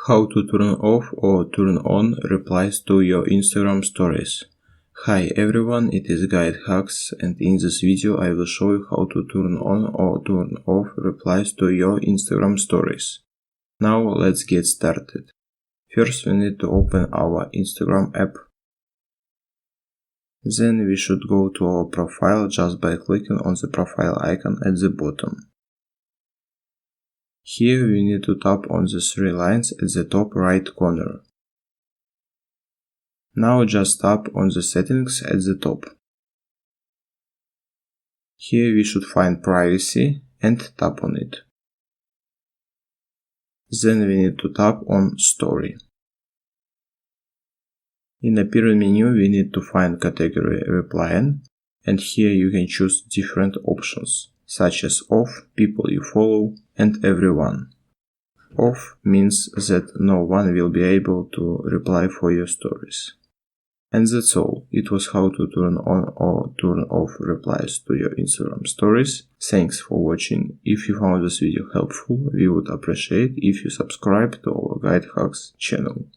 How to turn off or turn on replies to your Instagram stories. Hi everyone, it is GuideHacks, and in this video I will show you how to turn on or turn off replies to your Instagram stories. Now let's get started. First we need to open our Instagram app. Then we should go to our profile just by clicking on the profile icon at the bottom. Here we need to tap on the three lines at the top right corner. Now just tap on the settings at the top. Here we should find privacy and tap on it. Then we need to tap on story. In the appearance menu we need to find category replying, and here you can choose different options such as off, people you follow, and everyone. Off means that no one will be able to reply for your stories. And that's all. It was how to turn on or turn off replies to your Instagram stories. Thanks for watching. If you found this video helpful, we would appreciate if you subscribe to our GuideHacks channel.